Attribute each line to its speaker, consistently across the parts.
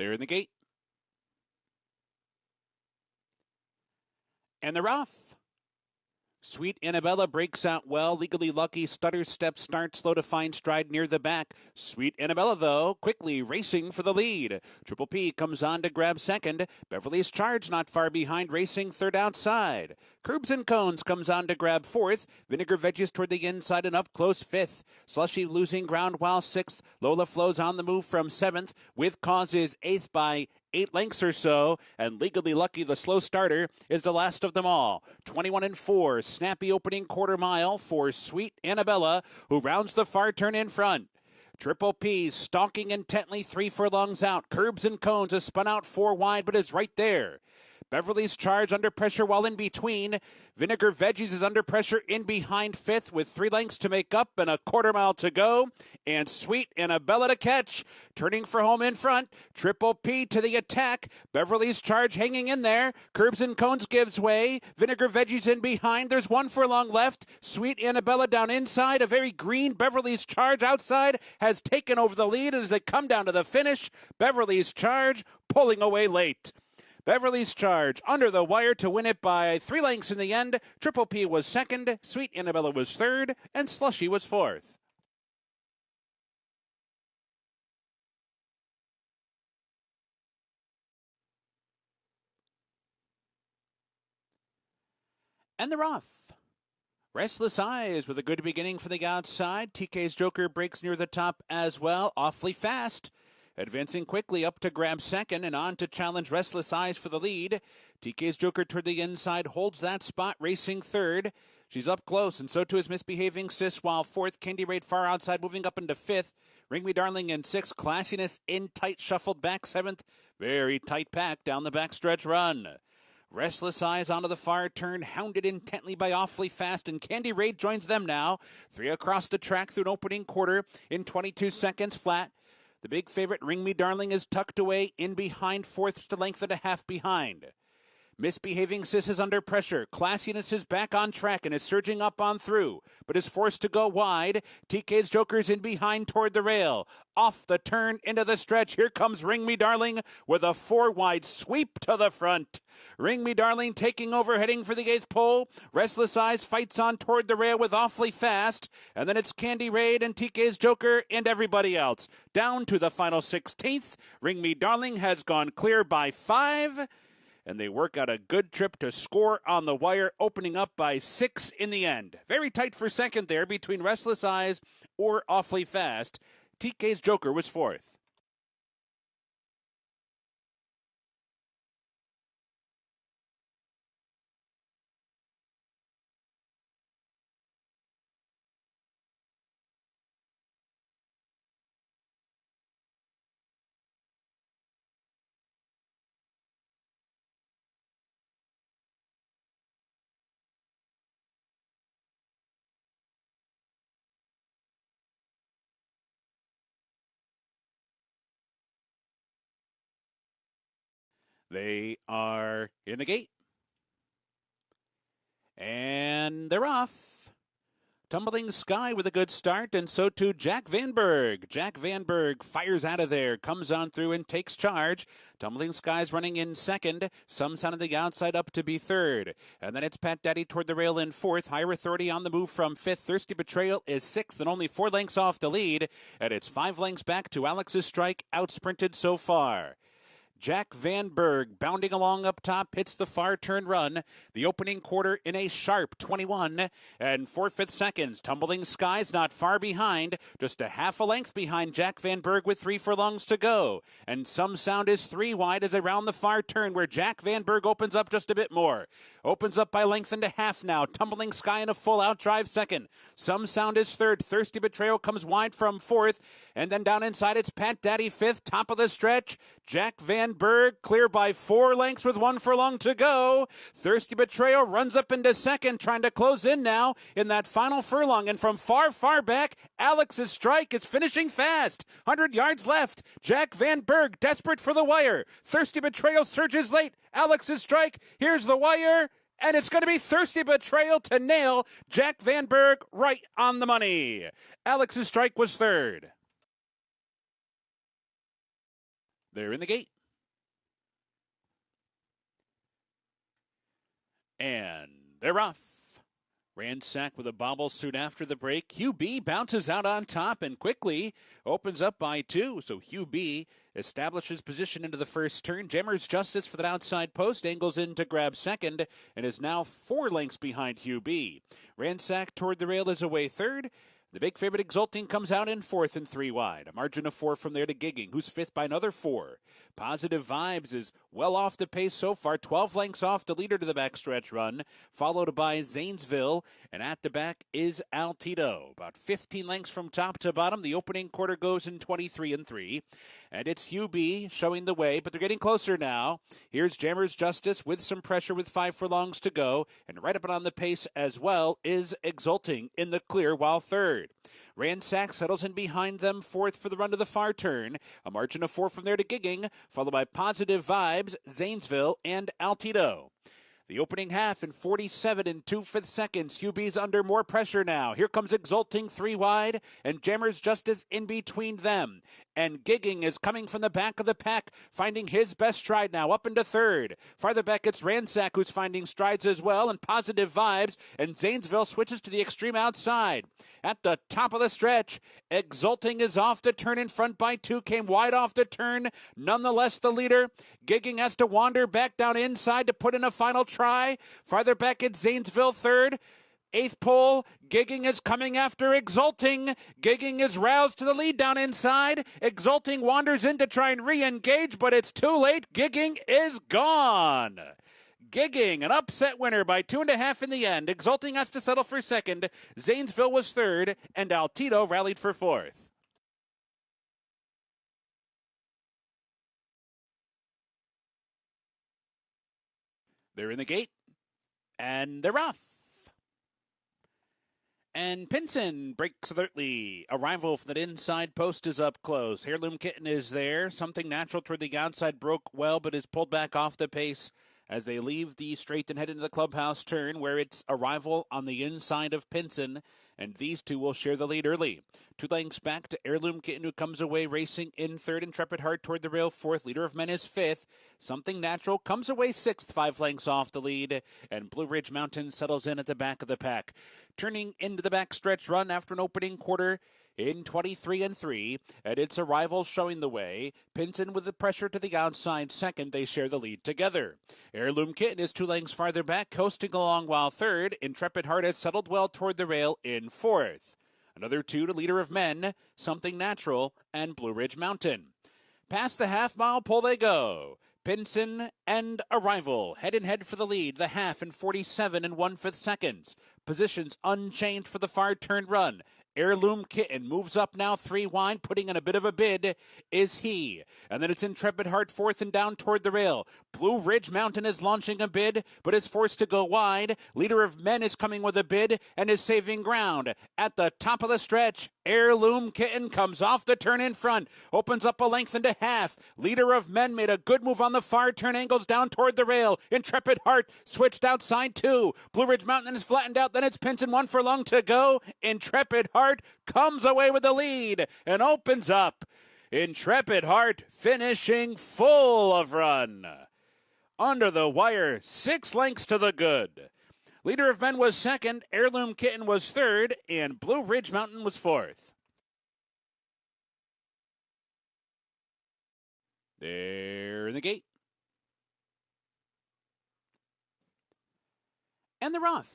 Speaker 1: They're in the gate. And they're off. Sweet Annabella breaks out well. Legally Lucky stutter step start slow to find stride near the back. Sweet Annabella, though, quickly racing for the lead. Triple P comes on to grab second. Beverly's Charge not far behind, racing third outside. Curbs and Cones comes on to grab fourth. Vinegar Veggies toward the inside and up close fifth. Slushy losing ground while sixth. Lola Flows on the move from seventh. With Cause is eighth by 8 lengths or so, and Legally Lucky, the slow starter, is the last of them all. 21-4, snappy opening quarter mile for Sweet Annabella, who rounds the far turn in front. Triple P stalking intently 3 furlongs out. Curbs and Cones is spun out 4 wide, but is right there. Beverly's Charge under pressure while in between. Vinegar Veggies is under pressure in behind fifth with 3 lengths to make up and a quarter mile to go. And Sweet Annabella to catch. Turning for home in front. Triple P to the attack. Beverly's Charge hanging in there. Curbs and Cones gives way. Vinegar Veggies in behind. There's 1 furlong left. Sweet Annabella down inside. A very green Beverly's Charge outside has taken over the lead as they come down to the finish. Beverly's Charge pulling away late. Beverly's Charge under the wire to win it by 3 lengths in the end. Triple P was second, Sweet Annabella was third, and Slushy was fourth. And they're off. Restless Eyes with a good beginning for the outside. TK's Joker breaks near the top as well, awfully fast. Advancing quickly up to grab second and on to challenge Restless Eyes for the lead. TK's Joker toward the inside holds that spot, racing third. She's up close, and so too is Misbehaving Sis, while fourth, Candy Raid far outside, moving up into fifth. Ring Me Darling in sixth. Classiness in tight, shuffled back seventh. Very tight pack down the backstretch run. Restless Eyes onto the far turn, hounded intently by Awfully Fast, and Candy Raid joins them now. 3 across the track through an opening quarter in 22 seconds flat. The big favorite, Ring Me Darling, is tucked away in behind, fourth to length and a half behind. Misbehaving Sis is under pressure. Classiness is back on track and is surging up on through, but is forced to go wide. TK's Joker's in behind toward the rail. Off the turn into the stretch. Here comes Ring Me Darling with a 4-wide sweep to the front. Ring Me Darling taking over, heading for the 8th pole. Restless Eyes fights on toward the rail with Awfully Fast. And then it's Candy Raid and TK's Joker and everybody else. Down to the final 16th. Ring Me Darling has gone clear by 5. And they work out a good trip to score on the wire, opening up by 6 in the end. Very tight for second there between Restless Eyes or Awfully Fast. TK's Joker was fourth. They are in the gate. And they're off. Tumbling Sky with a good start, and so too Jack Vanberg. Jack Vanberg fires out of there, comes on through and takes charge. Tumbling Sky's running in second. Some Sound on the outside up to be third. And then it's Pat Daddy toward the rail in fourth. Higher Authority on the move from fifth. Thirsty Betrayal is sixth and only 4 lengths off the lead. And it's 5 lengths back to Alex's Strike, outsprinted so far. Jack Vanberg bounding along up top, hits the far turn run. The opening quarter in a sharp 21 and 4/5 seconds. Tumbling Skies not far behind, just a half a length behind Jack Vanberg with 3 furlongs to go. And Some Sound is 3 wide as they round the far turn where Jack Vanberg opens up just a bit more. Opens up by length and a half now. Tumbling Sky in a full outdrive second. Some Sound is third. Thirsty Betrayal comes wide from fourth. And then down inside it's Pat Daddy fifth. Top of the stretch. Jack Vanberg clear by 4 lengths with 1 furlong to go. Thirsty Betrayal runs up into second, trying to close in now in that final furlong. And from far, far back, Alex's Strike is finishing fast. 100 yards left. Jack Vanberg desperate for the wire. Thirsty Betrayal surges late. Alex's Strike, here's the wire. And it's going to be Thirsty Betrayal to nail Jack Vanberg right on the money. Alex's Strike was third. They're in the gate. And they're off. Ransack with a bobble soon after the break. Hugh B bounces out on top and quickly opens up by 2. So Hugh B establishes position into the first turn. Jammer's Justice for that outside post angles in to grab second and is now 4 lengths behind Hugh B. Ransack toward the rail is away third. The big favorite Exulting comes out in 4th and 3 wide. A margin of 4 from there to Gigging, who's 5th by another 4. Positive Vibes is well off the pace so far, 12 lengths off the leader to the backstretch run, followed by Zanesville, and at the back is Altito. About 15 lengths from top to bottom. The opening quarter goes in 23 and 3. And it's Hugh B showing the way, but they're getting closer now. Here's Jammer's Justice with some pressure with 5 furlongs to go. And right up and on the pace as well is Exulting in the clear while third. Ransack settles in behind them, 4th for the run to the far turn. A margin of 4 from there to Gigging, followed by Positive Vibes, Zanesville, and Altito. The opening half in 47 and 2/5 seconds. Hugh B's under more pressure now. Here comes Exulting 3 wide, and Jammer's Justice in between them. And Gigging is coming from the back of the pack, finding his best stride now, up into third. Farther back, it's Ransack who's finding strides as well, and Positive Vibes, and Zanesville switches to the extreme outside. At the top of the stretch, Exulting is off the turn in front by 2, came wide off the turn. Nonetheless, the leader. Gigging has to wander back down inside to put in a final try. Farther back, it's Zanesville third. 8th pole, Gigging is coming after Exulting. Gigging is roused to the lead down inside. Exulting wanders in to try and re-engage, but it's too late. Gigging is gone. Gigging, an upset winner by 2.5 in the end. Exulting has to settle for second. Zanesville was third, and Altito rallied for 4th. They're in the gate, and they're off. And Pinson breaks alertly. Arrival from that inside post is up close. Heirloom Kitten is there. Something Natural toward the outside broke well, but is pulled back off the pace as they leave the straight and head into the clubhouse turn, where it's Arrival on the inside of Pinson, and these two will share the lead early. 2 lengths back to Heirloom Kitten, who comes away racing in third. Intrepid Heart toward the rail 4th. Leader of Men is 5th. Something Natural comes away 6th, 5 lengths off the lead, and Blue Ridge Mountain settles in at the back of the pack. Turning into the backstretch run after an opening quarter in 23 and 3, and its Arrival showing the way. Pinson with the pressure to the outside second. They share the lead together. Heirloom Kitten is 2 lengths farther back, coasting along while third. Intrepid Heart has settled well toward the rail in 4th. Another 2 to Leader of Men, Something Natural, and Blue Ridge Mountain. Past the half-mile pole they go. Pinson and Arrival head in head for the lead, the half in 47 and 1/5 seconds. Positions unchanged for the far turn run. Heirloom Kitten moves up now 3 wide, putting in a bit of a bid is he. And then it's Intrepid Heart 4th and down toward the rail. Blue Ridge Mountain is launching a bid, but is forced to go wide. Leader of Men is coming with a bid and is saving ground. At the top of the stretch, Heirloom Kitten comes off the turn in front, opens up a length and a half. Leader of Men made a good move on the far turn, angles down toward the rail. Intrepid Heart switched outside 2. Blue Ridge Mountain is flattened out, then it's Pinson 1 furlong to go. Intrepid Heart comes away with the lead and opens up. Intrepid Heart finishing full of run. Under the wire, 6 lengths to the good. Leader of Men was second, Heirloom Kitten was third, and Blue Ridge Mountain was 4th. They're in the gate. And they're off.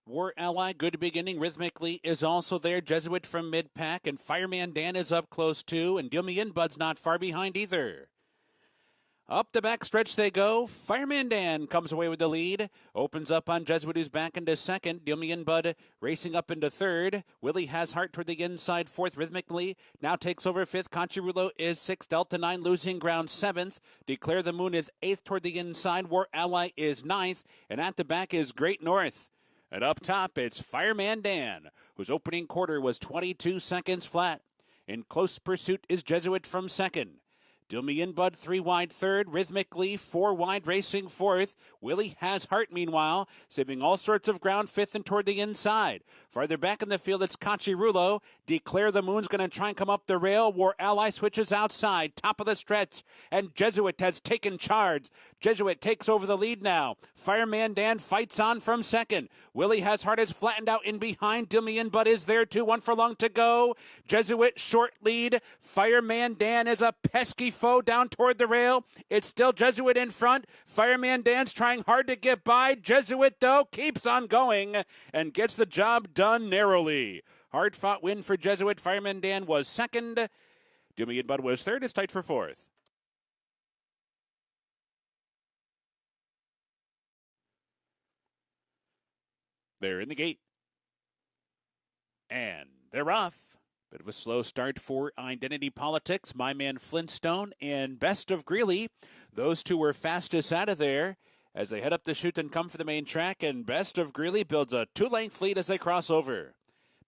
Speaker 1: War Ally, good beginning rhythmically, is also there. Jesuit from mid-pack, and Fireman Dan is up close too, and Deal Me In Bud's not far behind either. Up the back stretch they go. Fireman Dan comes away with the lead. Opens up on Jesuit, who's back into second. Deal Me In Bud racing up into third. Willie Has Heart toward the inside 4th rhythmically. Now takes over 5th. Conchirulo is 6th. Delta 9 losing ground 7th. Declare the Moon is 8th toward the inside. War Ally is 9th. And at the back is Great North. And up top, it's Fireman Dan, whose opening quarter was 22 seconds flat. In close pursuit is Jesuit from second. Deal Me In Bud 3 wide third, Rhythmically 4 wide racing fourth. Willie Has Heart, meanwhile, saving all sorts of ground fifth and toward the inside. Farther back in the field, it's Cachirulo. Declare the Moon's going to try and come up the rail. War Ally switches outside, top of the stretch, and Jesuit has taken charge. Jesuit takes over the lead now. Fireman Dan fights on from second. Willie Has Heart is flattened out in behind. Deal Me In Bud is there too, 1 furlong to go. Jesuit short lead. Fireman Dan is a pesky foe down toward the rail. It's still Jesuit in front. Fireman Dan's trying hard to get by. Jesuit, though, keeps on going and gets the job done narrowly. Hard-fought win for Jesuit. Fireman Dan was second. Deal Me In Bud was third. It's tight for fourth. They're in the gate. And they're off. Bit of a slow start for Identity Politics. My Man Flintstone and Best of Greeley. Those two were fastest out of there as they head up the chute and come for the main track. And Best of Greeley builds a 2-length lead as they cross over.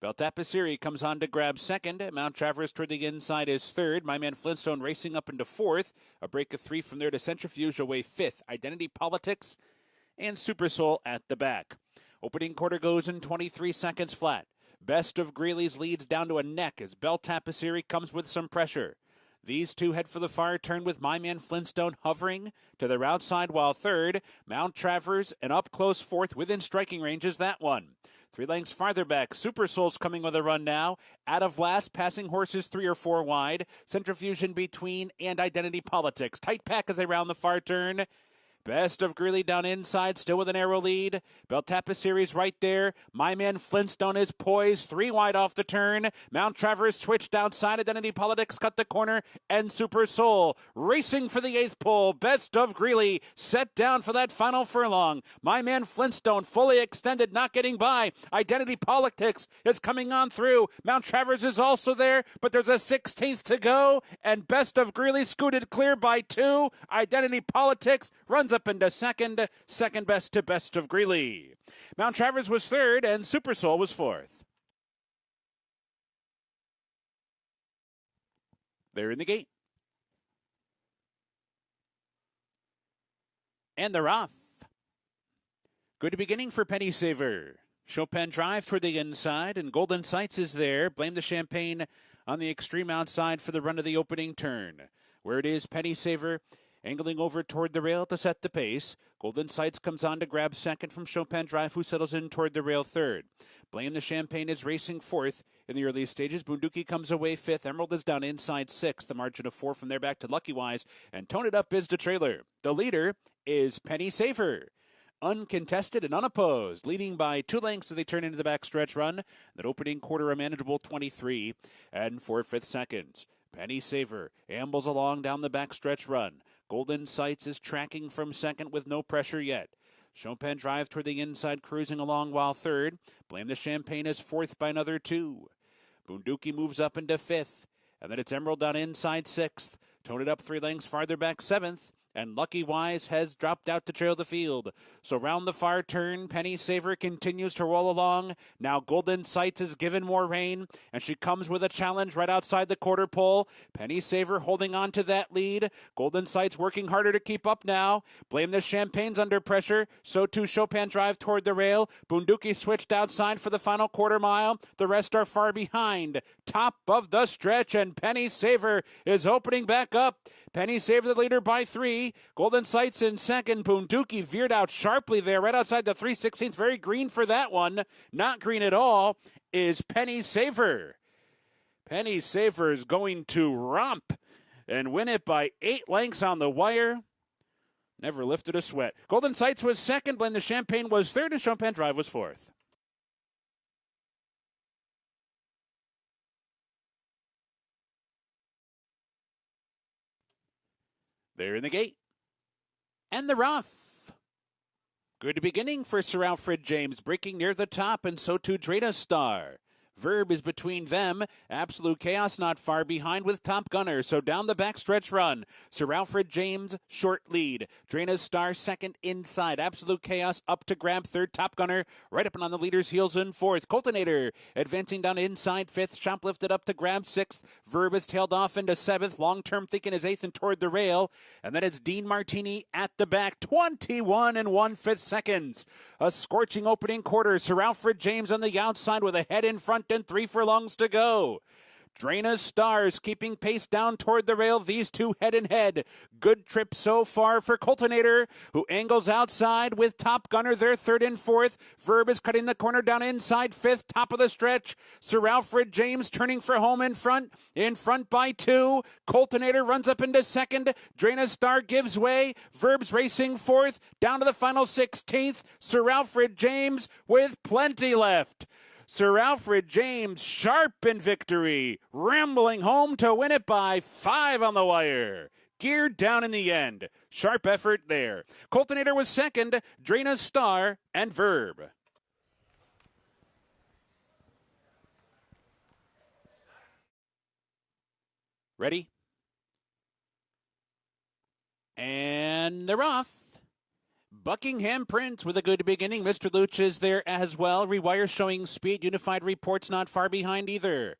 Speaker 1: Beltapasiri comes on to grab second. Mount Traverse toward the inside is third. My Man Flintstone racing up into fourth. A break of 3 from there to Centrifuge away fifth. Identity Politics and Super Soul at the back. Opening quarter goes in 23 seconds flat. Best of Greeley's leads down to a neck as Beltapasiri comes with some pressure. These two head for the far turn with My Man Flintstone hovering to their outside while third. Mount Traverse and up close fourth within striking range is that one. 3 lengths farther back, Super Soul's coming with a run now. Out of last, passing horses 3 or 4 wide. Centrifuge in between and Identity Politics. Tight pack as they round the far turn. Best of Greeley down inside, still with an arrow lead. Beltapasiri's right there. My Man Flintstone is poised, 3 wide off the turn. Mount Traverse switched outside. Identity Politics cut the corner, and Super Soul racing for the 8th pole. Best of Greeley set down for that final furlong. My Man Flintstone fully extended, not getting by. Identity Politics is coming on through. Mount Traverse is also there, but there's a 16th to go, and Best of Greeley scooted clear by 2. Identity Politics runs up into second best to Best of Greeley. Mount Traverse was third, and Super Soul was fourth. They're in the gate. And they're off. Good beginning for Penny Saver. Chopin Drive toward the inside, and Golden Sights is there. Blame the Champagne on the extreme outside for the run of the opening turn. Where it is, Penny Saver angling over toward the rail to set the pace. Golden Sights comes on to grab second from Chopin Drive, who settles in toward the rail third. Blame the Champagne is racing fourth in the early stages. Bunduki comes away fifth. Emerald is down inside sixth. The margin of 4 from there back to Lucky Wise. And Tone It Up is the trailer. The leader is Penny Saver. Uncontested and unopposed, leading by 2 lengths as they turn into the backstretch run. That opening quarter a manageable 23 and 4/5 seconds. Penny Saver ambles along down the backstretch run. Golden Sights is tracking from second with no pressure yet. Chopin Drive toward the inside, cruising along while third. Blame the Champagne is fourth by another 2. Bunduki moves up into fifth. And then it's Emerald down inside sixth. Tone It Up 3 lengths farther back seventh. And Lucky Wise has dropped out to trail the field. So round the far turn, Penny Saver continues to roll along. Now Golden Sights is given more rein, and she comes with a challenge right outside the quarter pole. Penny Saver holding on to that lead. Golden Sights working harder to keep up now. Blame the Champagne's under pressure. So too Chopin Drive toward the rail. Bunduki switched outside for the final quarter mile. The rest are far behind. Top of the stretch, and Penny Saver is opening back up. Penny Saver the leader by 3. Golden Sights in second. Bunduki veered out sharply there, right outside the 3/16. Very green for that one. Not green at all is Penny Saver. Penny Saver is going to romp and win it by 8 lengths on the wire. Never lifted a sweat. Golden Sights was second. Blame the Champagne was third, and Chopin Drive was fourth. They're in the gate. And they're off. Good beginning for Sir Alfred James, breaking near the top, and so too Dreda Star. Verb is between them. Absolute Chaos not far behind with Top Gunner. So down the backstretch run. Sir Alfred James, short lead. Drana's Star second inside. Absolute Chaos up to grab third. Top Gunner right up and on the leader's heels in fourth. Coltonator advancing down inside fifth. Shoplifted up to grab sixth. Verb is tailed off into seventh. Long-term thinking is eighth and toward the rail. And then it's Dean Martini at the back. 21 and 1/5 seconds. A scorching opening quarter. Sir Alfred James on the outside with a head in front and 3 furlongs to go. Drana's Stars keeping pace down toward the rail. These two head in head. Good trip so far for Coltonator, who angles outside with Top Gunner. They're third and fourth. Verb is cutting the corner down inside fifth. Top of the stretch. Sir Alfred James turning for home in front. In front by 2. Coltonator runs up into second. Drana's Star gives way. Verb's racing fourth. Down to the final 16th. Sir Alfred James with plenty left. Sir Alfred James sharp in victory, rambling home to win it by 5 on the wire. Geared down in the end. Sharp effort there. Coltonator was second, Drana's Star, and Verb. Ready? And they're off. Buckingham Prince with a good beginning. Mr. Luch is there as well. Rewire showing speed. Unified Reports not far behind either.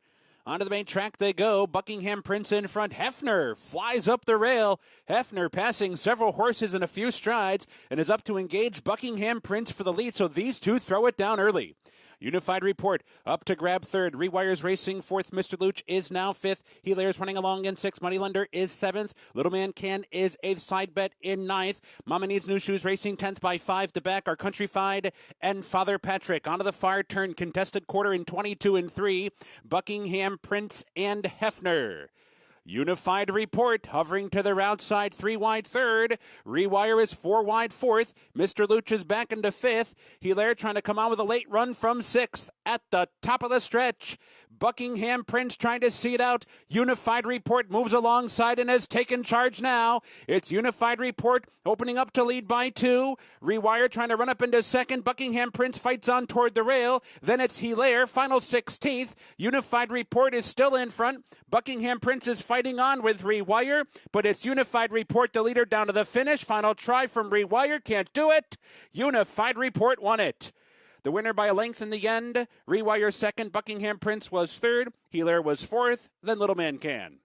Speaker 1: Onto the main track they go. Buckingham Prince in front. Hefner flies up the rail. Hefner passing several horses in a few strides and is up to engage Buckingham Prince for the lead. So these two throw it down early. Unified Report up to grab third. Rewire's racing fourth. Mr. Luch is now fifth. Hilaire's running along in sixth. Moneylender is seventh. Little Man Can is eighth. Side Bet in ninth. Mama Needs New Shoes racing 10th by 5 to back. Our Countryfied and Father Patrick onto the far turn. Contested quarter in 22 and 3. Buckingham Prince and Hefner. Unified Report hovering to their outside, 3 wide third. Rewire is 4 wide fourth. Mr. Luch is back into fifth. Hilaire trying to come on with a late run from sixth at the top of the stretch. Buckingham Prince trying to see it out. Unified Report moves alongside and has taken charge now. It's Unified Report opening up to lead by 2. Rewire trying to run up into second. Buckingham Prince fights on toward the rail. Then it's Hilaire, final 16th. Unified Report is still in front. Buckingham Prince is fighting on with Rewire, but it's Unified Report, the leader, down to the finish. Final try from Rewire, can't do it. Unified Report won it. The winner by a length in the end. Rewire second, Buckingham Prince was third, Hilaire was fourth, then Little Man Can.